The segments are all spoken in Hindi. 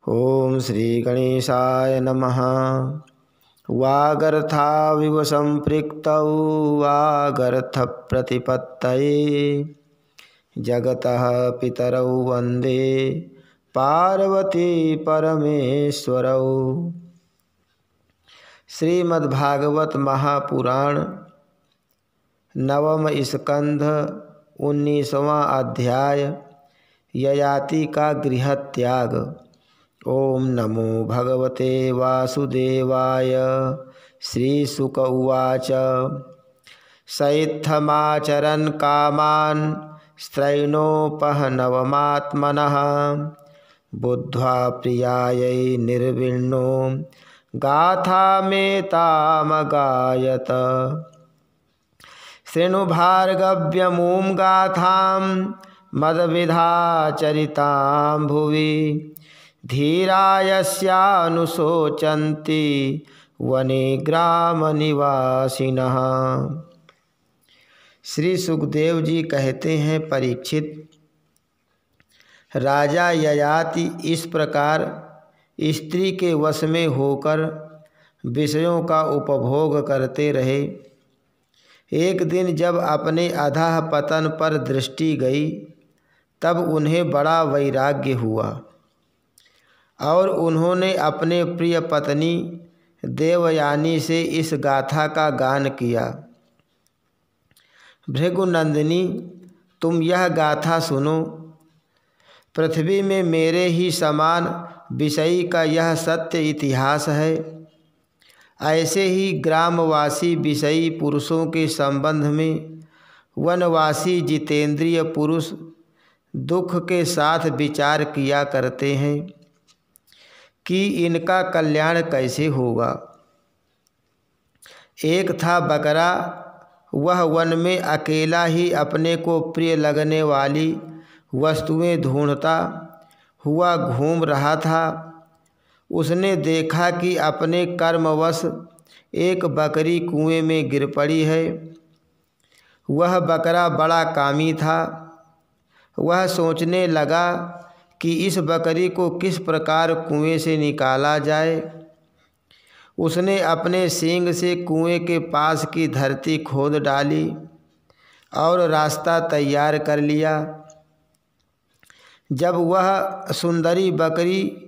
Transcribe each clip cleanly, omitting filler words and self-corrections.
ओम श्री गणेशाय नमः। वागर्थाविव संपृक्तौ वागर्थप्रतिपत्तये जगतः पितरौ वन्दे पार्वती परमेश्वरौ। श्रीमद्भागवत महापुराण नवम स्कंध 19वां अध्याय ययाति का गृह त्याग। ओम नमो भगवते वासुदेवाय। श्रीशुक उवाच सैत्थमाचरन् कामान् स्त्रैणोपहनवमात्मनः बुद्ध्वा प्रियायै निर्विण्णो गाथामेतामगायत। शृणु भार्गव्यमूं गाथां मदविधाचरितां भुवि धीरा यस्यानुशोचन्ति वने ग्रामनिवासिनः। श्री सुखदेव जी कहते हैं, परीक्षित, राजा ययाति इस प्रकार स्त्री के वश में होकर विषयों का उपभोग करते रहे। एक दिन जब अपने अधः पतन पर दृष्टि गई तब उन्हें बड़ा वैराग्य हुआ और उन्होंने अपने प्रिय पत्नी देवयानी से इस गाथा का गान किया। भृगुनंदिनी, तुम यह गाथा सुनो। पृथ्वी में मेरे ही समान विषयी का यह सत्य इतिहास है। ऐसे ही ग्रामवासी विषयी पुरुषों के संबंध में वनवासी जितेंद्रिय पुरुष दुख के साथ विचार किया करते हैं कि इनका कल्याण कैसे होगा। एक था बकरा, वह वन में अकेला ही अपने को प्रिय लगने वाली वस्तुएं ढूंढता हुआ घूम रहा था। उसने देखा कि अपने कर्मवश एक बकरी कुएं में गिर पड़ी है। वह बकरा बड़ा कामी था। वह सोचने लगा कि इस बकरी को किस प्रकार कुएं से निकाला जाए। उसने अपने सींग से कुएं के पास की धरती खोद डाली और रास्ता तैयार कर लिया। जब वह सुंदरी बकरी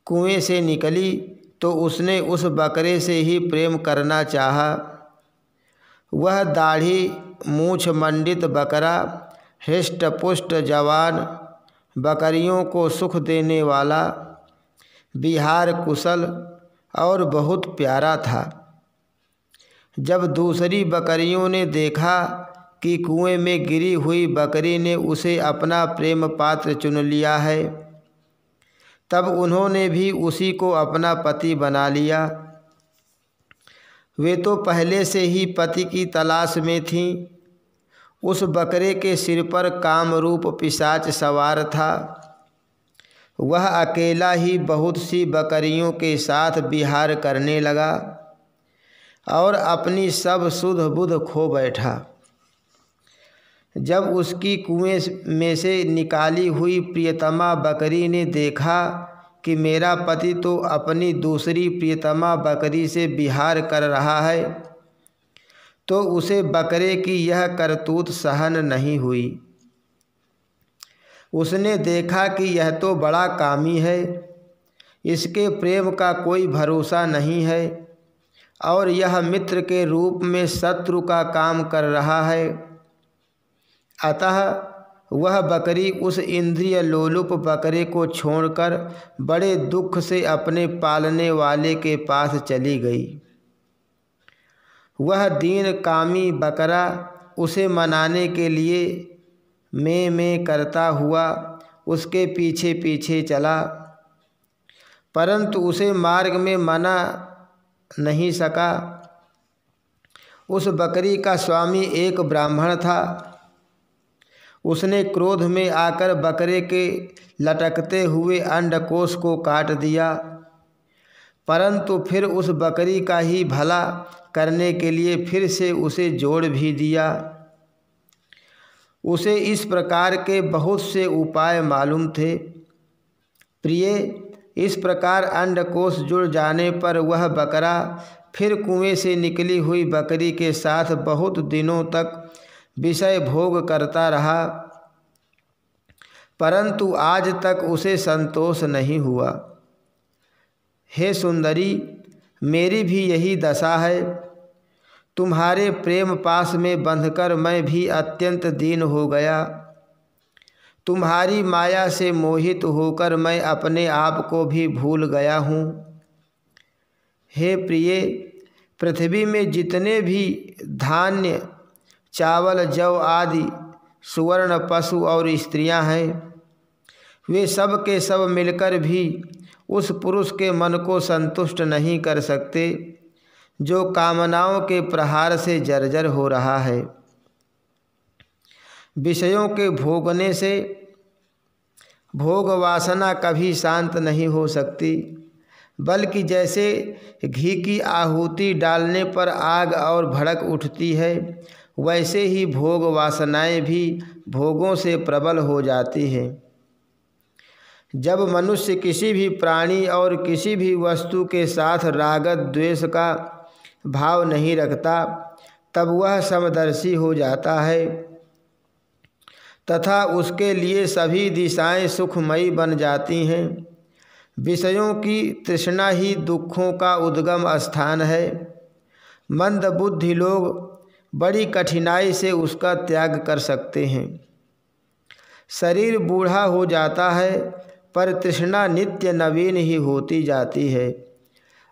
कुएं से निकली तो उसने उस बकरे से ही प्रेम करना चाहा। वह दाढ़ी मूछ मंडित बकरा हृष्ट पुष्ट जवान, बकरियों को सुख देने वाला, विहार कुशल और बहुत प्यारा था। जब दूसरी बकरियों ने देखा कि कुएं में गिरी हुई बकरी ने उसे अपना प्रेम पात्र चुन लिया है, तब उन्होंने भी उसी को अपना पति बना लिया। वे तो पहले से ही पति की तलाश में थीं। उस बकरे के सिर पर कामरूप पिशाच सवार था। वह अकेला ही बहुत सी बकरियों के साथ विहार करने लगा और अपनी सब सुध बुध खो बैठा। जब उसकी कुएं में से निकाली हुई प्रियतमा बकरी ने देखा कि मेरा पति तो अपनी दूसरी प्रियतमा बकरी से विहार कर रहा है, तो उसे बकरे की यह करतूत सहन नहीं हुई। उसने देखा कि यह तो बड़ा कामी है, इसके प्रेम का कोई भरोसा नहीं है और यह मित्र के रूप में शत्रु का काम कर रहा है। अतः वह बकरी उस इंद्रिय लोलुप बकरे को छोड़कर बड़े दुख से अपने पालने वाले के पास चली गई। वह दीन कामी बकरा उसे मनाने के लिए में करता हुआ उसके पीछे पीछे चला, परंतु उसे मार्ग में मना नहीं सका। उस बकरी का स्वामी एक ब्राह्मण था। उसने क्रोध में आकर बकरे के लटकते हुए अंडकोश को काट दिया, परंतु फिर उस बकरी का ही भला करने के लिए फिर से उसे जोड़ भी दिया। उसे इस प्रकार के बहुत से उपाय मालूम थे। प्रिय, इस प्रकार अंडकोश जुड़ जाने पर वह बकरा फिर कुएं से निकली हुई बकरी के साथ बहुत दिनों तक विषय भोग करता रहा, परंतु आज तक उसे संतोष नहीं हुआ। हे सुंदरी, मेरी भी यही दशा है। तुम्हारे प्रेम पास में बंधकर मैं भी अत्यंत दीन हो गया। तुम्हारी माया से मोहित होकर मैं अपने आप को भी भूल गया हूँ। हे प्रिय, पृथ्वी में जितने भी धान्य, चावल, जौ आदि सुवर्ण, पशु और स्त्रियां हैं, वे सब के सब मिलकर भी उस पुरुष के मन को संतुष्ट नहीं कर सकते जो कामनाओं के प्रहार से जर्जर हो रहा है। विषयों के भोगने से भोग वासना कभी शांत नहीं हो सकती, बल्कि जैसे घी की आहुति डालने पर आग और भड़क उठती है, वैसे ही भोग वासनाएं भी भोगों से प्रबल हो जाती हैं। जब मनुष्य किसी भी प्राणी और किसी भी वस्तु के साथ राग द्वेष का भाव नहीं रखता, तब वह समदर्शी हो जाता है तथा उसके लिए सभी दिशाएं सुखमयी बन जाती हैं। विषयों की तृष्णा ही दुखों का उद्गम स्थान है। मंद बुद्धि लोग बड़ी कठिनाई से उसका त्याग कर सकते हैं। शरीर बूढ़ा हो जाता है, पर तृष्णा नित्य नवीन ही होती जाती है।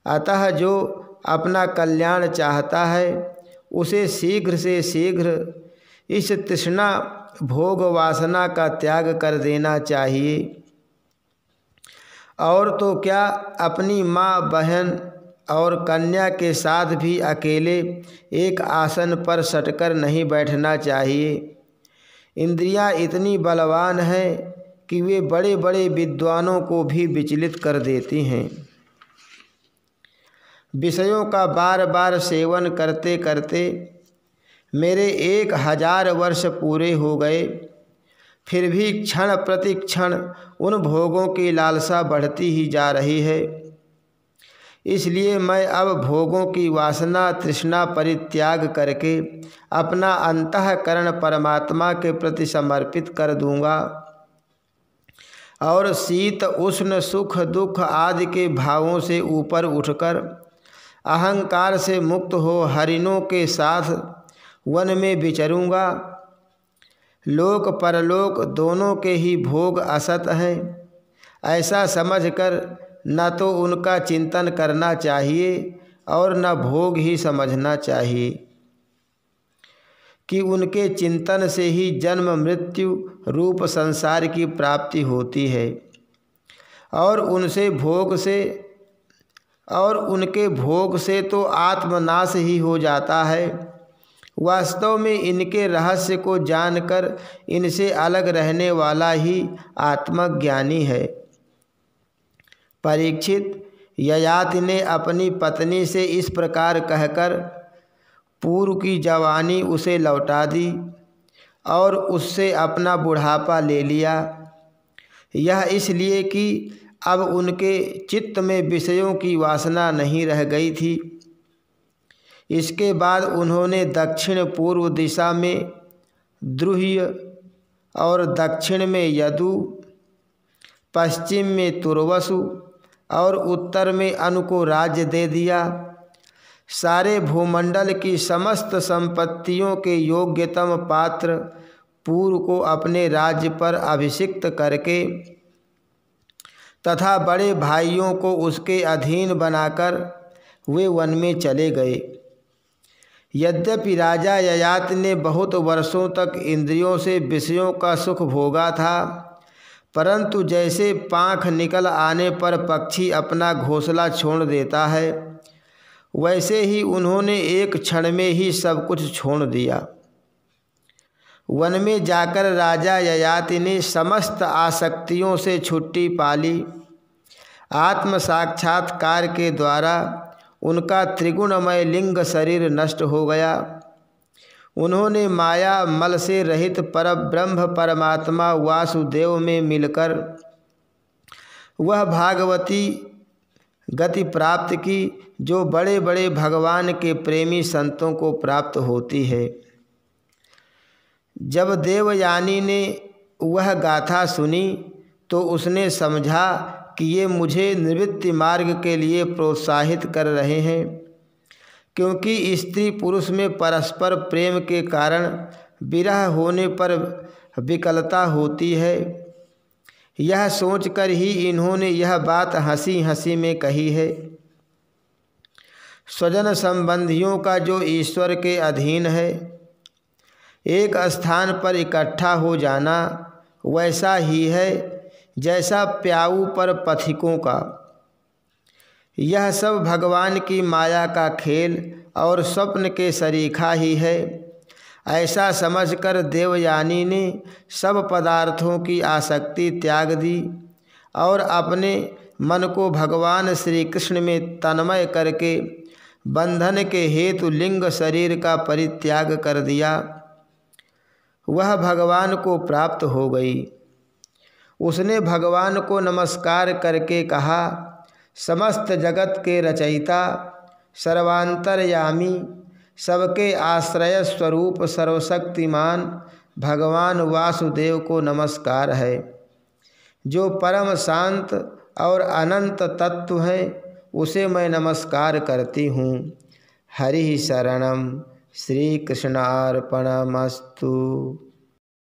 अतः जो अपना कल्याण चाहता है, उसे शीघ्र से शीघ्र इस तृष्णा भोग वासना का त्याग कर देना चाहिए। और तो क्या, अपनी माँ, बहन और कन्या के साथ भी अकेले एक आसन पर सटकर नहीं बैठना चाहिए। इंद्रियां इतनी बलवान हैं कि वे बड़े बड़े विद्वानों को भी विचलित कर देती हैं। विषयों का बार बार सेवन करते करते मेरे 1000 वर्ष पूरे हो गए, फिर भी क्षण प्रति क्षण उन भोगों की लालसा बढ़ती ही जा रही है। इसलिए मैं अब भोगों की वासना तृष्णा परित्याग करके अपना अंतःकरण परमात्मा के प्रति समर्पित कर दूंगा और शीत उष्ण सुख दुख आदि के भावों से ऊपर उठकर अहंकार से मुक्त हो हरिणों के साथ वन में विचरूंगा। लोक परलोक दोनों के ही भोग असत हैं, ऐसा समझकर न तो उनका चिंतन करना चाहिए और न भोग ही समझना चाहिए कि उनके चिंतन से ही जन्म मृत्यु रूप संसार की प्राप्ति होती है और उनके भोग से तो आत्मनाश ही हो जाता है। वास्तव में इनके रहस्य को जानकर इनसे अलग रहने वाला ही आत्मज्ञानी है। परीक्षित, ययाति ने अपनी पत्नी से इस प्रकार कहकर पूर्व की जवानी उसे लौटा दी और उससे अपना बुढ़ापा ले लिया। यह इसलिए कि अब उनके चित्त में विषयों की वासना नहीं रह गई थी। इसके बाद उन्होंने दक्षिण पूर्व दिशा में द्रुह्य और दक्षिण में यदु, पश्चिम में तुर्वसु और उत्तर में अनु को राज्य दे दिया। सारे भूमंडल की समस्त संपत्तियों के योग्यतम पात्र पूर्व को अपने राज्य पर अभिषिक्त करके तथा बड़े भाइयों को उसके अधीन बनाकर वे वन में चले गए। यद्यपि राजा ययाति ने बहुत वर्षों तक इंद्रियों से विषयों का सुख भोगा था, परंतु जैसे पाँख निकल आने पर पक्षी अपना घोंसला छोड़ देता है, वैसे ही उन्होंने एक क्षण में ही सब कुछ छोड़ दिया। वन में जाकर राजा ययाति ने समस्त आसक्तियों से छुट्टी पाली। आत्म साक्षात्कार के द्वारा उनका त्रिगुणमय लिंग शरीर नष्ट हो गया। उन्होंने माया मल से रहित परब्रह्म परमात्मा वासुदेव में मिलकर वह भागवती गति प्राप्त की जो बड़े बड़े भगवान के प्रेमी संतों को प्राप्त होती है। जब देवयानी ने वह गाथा सुनी तो उसने समझा कि ये मुझे निवृत्ति मार्ग के लिए प्रोत्साहित कर रहे हैं, क्योंकि स्त्री पुरुष में परस्पर प्रेम के कारण विरह होने पर विकलता होती है। यह सोचकर ही इन्होंने यह बात हंसी हंसी में कही है। स्वजन संबंधियों का जो ईश्वर के अधीन है, एक स्थान पर इकट्ठा हो जाना वैसा ही है जैसा प्याऊ पर पथिकों का। यह सब भगवान की माया का खेल और स्वप्न के सरीखा ही है। ऐसा समझकर देवयानी ने सब पदार्थों की आसक्ति त्याग दी और अपने मन को भगवान श्री कृष्ण में तन्मय करके बंधन के हेतु लिंग शरीर का परित्याग कर दिया। वह भगवान को प्राप्त हो गई। उसने भगवान को नमस्कार करके कहा, समस्त जगत के रचयिता, सर्वांतरयामी, सबके आश्रय स्वरूप सर्वशक्तिमान भगवान वासुदेव को नमस्कार है। जो परम शांत और अनंत तत्व है उसे मैं नमस्कार करती हूँ। हरि शरणम। श्री कृष्णार्पणमस्तु।